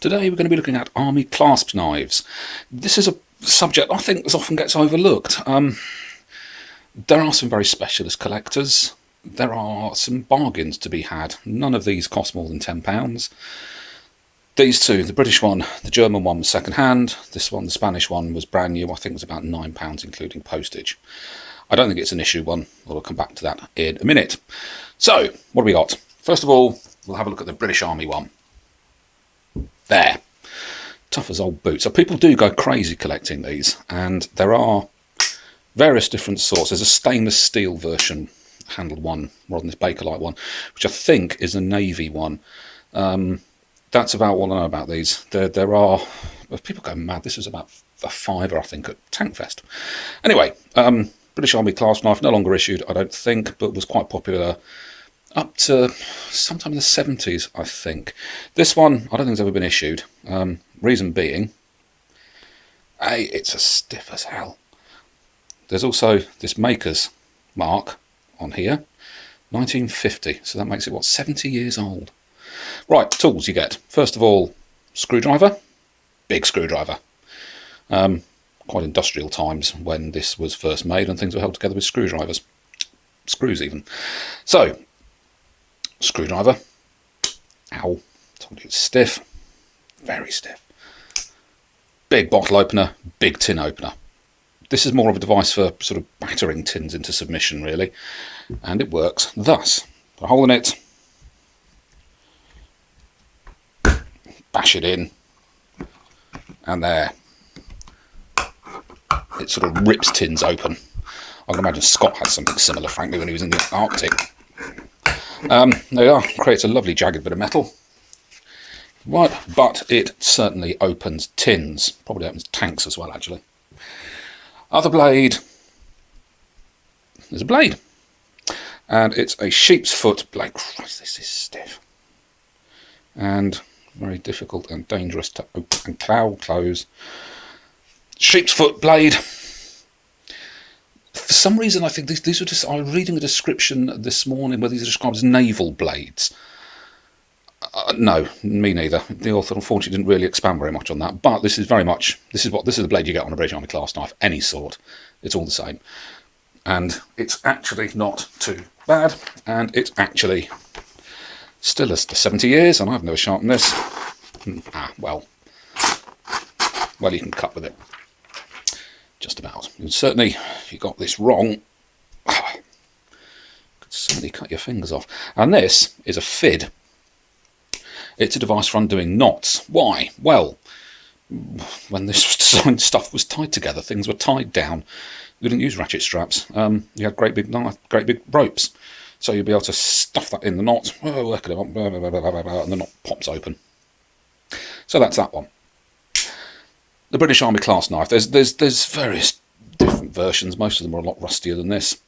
Today we're going to be looking at army clasp knives. This is a subject I think often gets overlooked. There are some very specialist collectors. There are some bargains to be had. None of these cost more than £10. These two, the British one, the German one was second hand. This one, the Spanish one, was brand new. I think it was about £9 including postage. I don't think it's an issue one, but I'll come back to that in a minute. So, what do we got? First of all, we'll have a look at the British Army one. There. Tough as old boots. So people do go crazy collecting these, and there are various different sorts. There's a stainless steel version, handled one, rather than this Bakelite one, which I think is a Navy one. That's about all I know about these. There are... people go mad. This is about a £5, I think, at Tankfest. Anyway, British Army clasp knife, no longer issued, I don't think, but was quite popular up to sometime in the 70s, I think. This one, I don't think it's ever been issued. Reason being, A, it's as stiff as hell. There's also this maker's mark on here, 1950, so that makes it, what, 70 years old. Right, tools you get. First of all, screwdriver, big screwdriver. Quite industrial times when this was first made and things were held together with screwdrivers. Screws even. So, screwdriver. Ow. Told you it's stiff. Very stiff. Big bottle opener, big tin opener. This is more of a device for sort of battering tins into submission, really. And it works thus. Put a hole in it. Bash it in. And there. It sort of rips tins open. I can imagine Scott had something similar, frankly, when he was in the Arctic. There you are. Creates a lovely jagged bit of metal. Right, but it certainly opens tins. Probably opens tanks as well, actually. Other blade. There's a blade. And it's a sheep's foot blade. Christ, this is stiff. And very difficult and dangerous to open and close. Sheep's foot blade. For some reason, I think these are just... I was reading a description this morning where these are described as naval blades. No, me neither. The author, unfortunately, didn't really expand very much on that. But this is very much... This is the blade you get on a British Army clasp knife, any sort. It's all the same. And it's actually not too bad. And it's actually still 70 years, and I've never sharpened this. Well, you can cut with it. Just about. And certainly, if you got this wrong, you could certainly cut your fingers off. And this is a FID. It's a device for undoing knots. Why? Well, when this stuff was tied together, things were tied down. We didn't use ratchet straps. You had great big ropes. So you'd be able to stuff that in the knot, work it up, and the knot pops open. So that's that one. The British Army clasp knife. There's various different versions. Most of them are a lot rustier than this.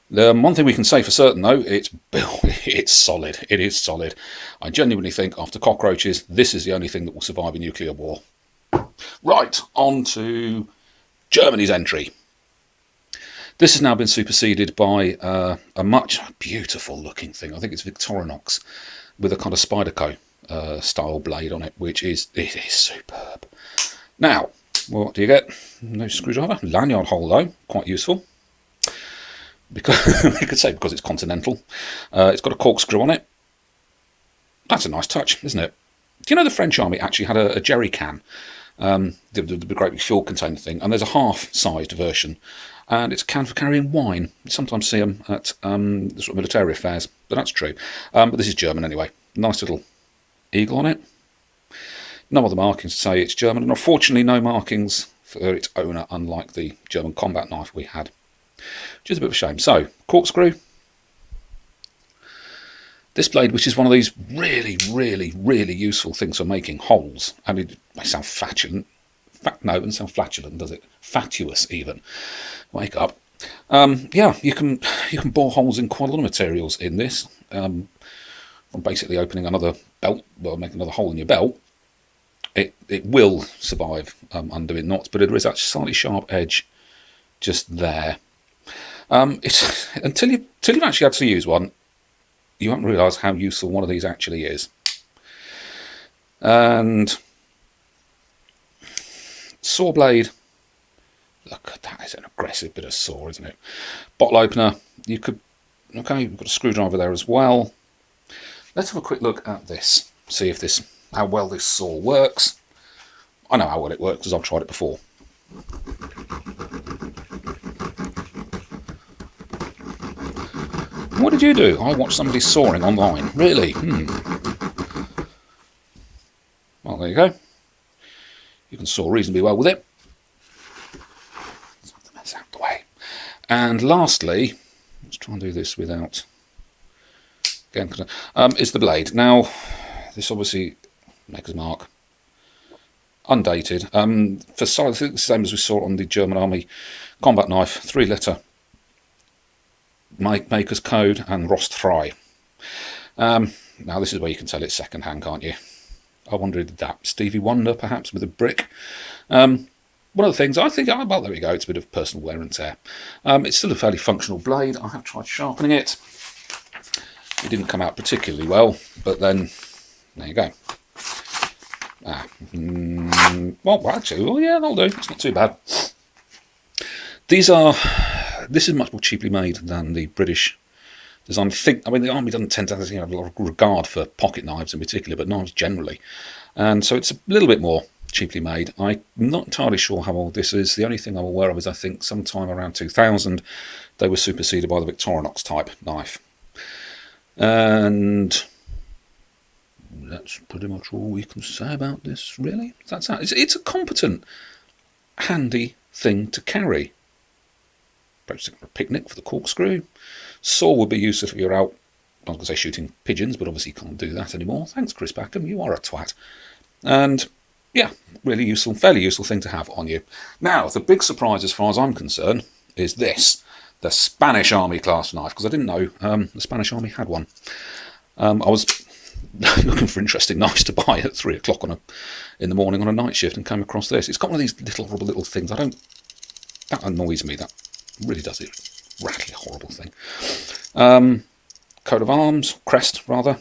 One thing we can say for certain, though, it's solid. It is solid. I genuinely think, after cockroaches, this is the only thing that will survive a nuclear war. Right, on to Germany's entry. This has now been superseded by a much beautiful looking thing. I think it's Victorinox with a kind of Spyderco style blade on it, it is superb. Now, what do you get? No screwdriver. Lanyard hole, though, quite useful. Because we could say because it's continental. It's got a corkscrew on it. That's a nice touch, isn't it? Do you know the French army actually had a jerry can, the great big fuel container thing, and there's a half-sized version, and it's a can for carrying wine. You sometimes see them at the sort of military affairs, but that's true. But this is German anyway. Nice little eagle on it. No other markings to say it's German, and unfortunately no markings for its owner, unlike the German combat knife we had. Which is a bit of a shame. So, corkscrew. This blade, which is one of these really, really, really useful things for making holes, and it may sound flatulent. No, it doesn't sound flatulent, does it? Fatuous, even. Wake up. Yeah, you can bore holes in quite a lot of materials in this. From basically opening another belt, well, making another hole in your belt. It will survive undoing knots, but there is that slightly sharp edge just there. Until you've actually had to use one, you won't realise how useful one of these actually is. And saw blade. Look, that is an aggressive bit of saw, isn't it? Bottle opener. You could. Okay, you've got a screwdriver there as well. Let's have a quick look at this. See if this, how well this saw works. I know how well it works because I've tried it before. What did you do? I watched somebody sawing online. Really? Well, there you go. You can saw reasonably well with it. Let's have the mess out of the way. And lastly, let's try and do this without... Again, is the blade. Now, this obviously Maker's Mark. Undated. For size, I think the same as we saw on the German Army combat knife. 3-letter Maker's Code and Rost Frei. Now this is where you can tell it's second hand, can't you? I wonder who did that. Stevie Wonder, perhaps, with a brick. One of the things I think, well, there we go, it's a bit of personal wear and tear. It's still a fairly functional blade. I have tried sharpening it. It didn't come out particularly well, but then, there you go. Well, actually, well, yeah, that'll do. It's not too bad. This is much more cheaply made than the British design. I mean, the Army doesn't tend to have a lot of regard for pocket knives in particular, but knives generally. And so it's a little bit more cheaply made. I'm not entirely sure how old this is. The only thing I'm aware of is I think sometime around 2000 they were superseded by the Victorinox type knife. And that's pretty much all we can say about this, really. That's how it's a competent, handy thing to carry. Perhaps a picnic for the corkscrew. Saw would be useful if you're out, I was going to say shooting pigeons, but obviously you can't do that anymore. Thanks, Chris Backham, you are a twat. And yeah, really useful, fairly useful thing to have on you. Now, the big surprise as far as I'm concerned is this, the Spanish Army clasp knife, because I didn't know the Spanish Army had one. I was looking for interesting knives to buy at 3 o'clock in the morning on a night shift and came across this. It's got one of these little things. That annoys me. That really does it. Rattly, horrible thing. Coat of arms, crest rather.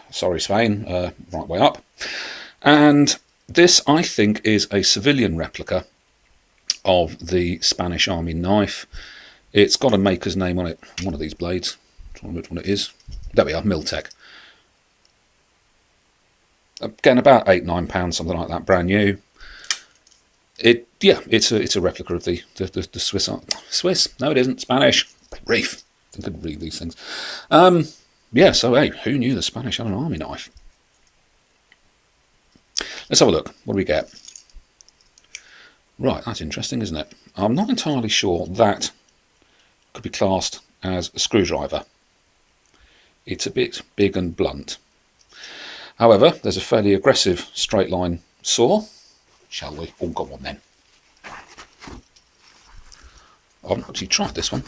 Sorry, Spain, right way up. And this, I think, is a civilian replica of the Spanish Army knife. It's got a maker's name on it, one of these blades. I'm trying to remember which one it is. There we are, Miltech. Again, about £8-9, something like that, brand new. It's a replica of the Swiss. Swiss? No, it isn't. Spanish. Reef. I could read these things. Yeah, so hey, who knew the Spanish had an army knife? Let's have a look. What do we get? Right, that's interesting, isn't it? I'm not entirely sure that could be classed as a screwdriver. It's a bit big and blunt. However, there's a fairly aggressive straight line saw. Shall we? Oh, go on then. I've actually tried this one.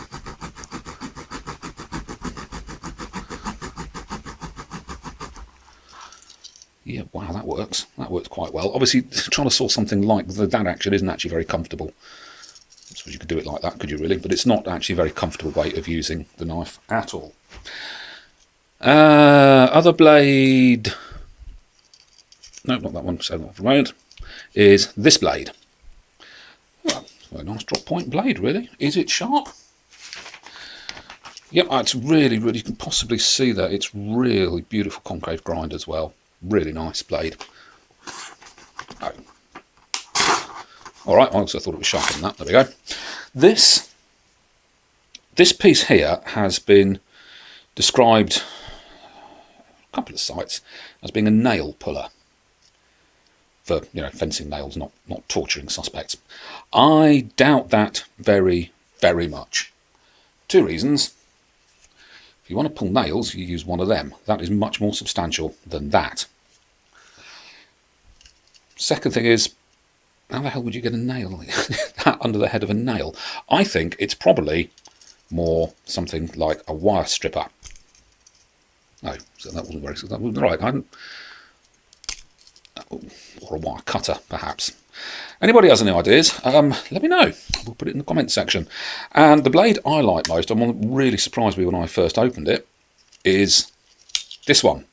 Yeah, wow, that works. That works quite well. Obviously, trying to saw something like that action isn't actually very comfortable. I suppose you could do it like that, could you really? But it's not actually a very comfortable way of using the knife at all. Other blade... No, not that one, so not for a moment. Is this blade. Well, a nice drop point blade, really. Is it sharp? Yep, it's really, you can possibly see that. It's really beautiful concave grind as well. Really nice blade. Oh. Alright, I also thought it was sharper than that. There we go. This piece here has been described a couple of sites as being a nail puller. For, fencing nails, not torturing suspects. I doubt that very, very much. 2 reasons. If you want to pull nails, you use one of them. That is much more substantial than that. Second thing is, how the hell would you get a nail under the head of a nail? I think it's probably more something like a wire stripper. No, so that wasn't very... That wasn't right. Or a wire cutter, perhaps. Anybody has any ideas? Let me know. We'll put it in the comments section. And the blade I like most, and one that really surprised me when I first opened it, is this one.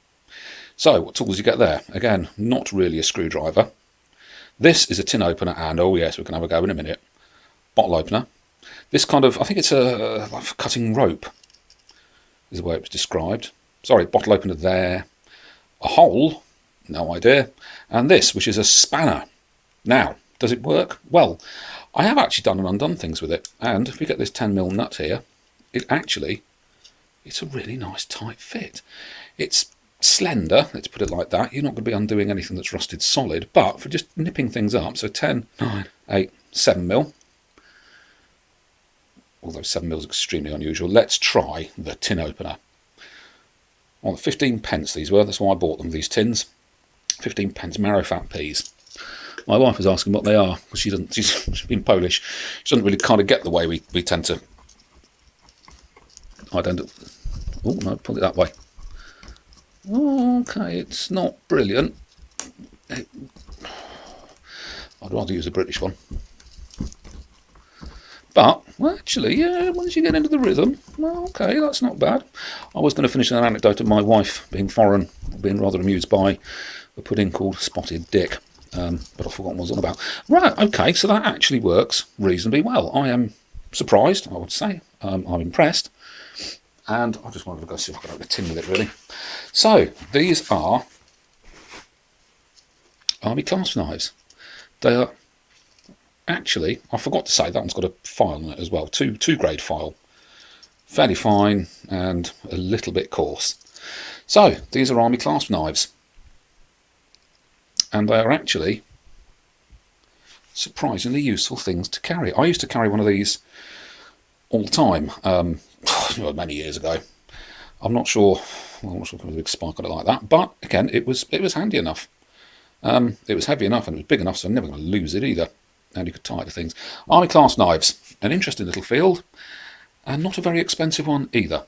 So what tools you get there? Again, not really a screwdriver. This is a tin opener, and oh yes, we can have a go in a minute. Bottle opener. This kind of, I think it's a like for cutting rope, is the way it was described. Sorry, bottle opener there. A hole, no idea. And this, which is a spanner. Now, does it work? Well, I have actually done and undone things with it. And if we get this 10mm nut here, it's a really nice tight fit. It's slender, let's put it like that. You're not going to be undoing anything that's rusted solid, but for just nipping things up, so 10, 9, 8, 7mm. Although 7mm is extremely unusual. Let's try the tin opener. Well, 15p these were, that's why I bought them, these tins. 15p marrow fat peas. My wife was asking what they are, because she's been Polish. She doesn't really kind of get the way we tend to. Oh no, pull it that way. Okay, it's not brilliant. I'd rather use a British one. But, well, actually, yeah, once you get into the rhythm, well, okay, that's not bad. I was going to finish an anecdote of my wife being foreign, being rather amused by a pudding called Spotted Dick, but I've forgotten what it was all about. Right, okay, so that actually works reasonably well. I am surprised, I would say. I'm impressed. And I just wanted to go see if I could open a tin with it, really. So, these are Army clasp knives. They are actually, I forgot to say, that one's got a file on it as well. Two grade file. Fairly fine and a little bit coarse. So, these are Army clasp knives. And they are actually surprisingly useful things to carry. I used to carry one of these all the time, many years ago. I'm not sure if there was a big spike on it like that, but again, it was handy enough. It was heavy enough and it was big enough, so I'm never going to lose it either. And you could tie it to things. Army clasp knives, an interesting little field, and not a very expensive one either.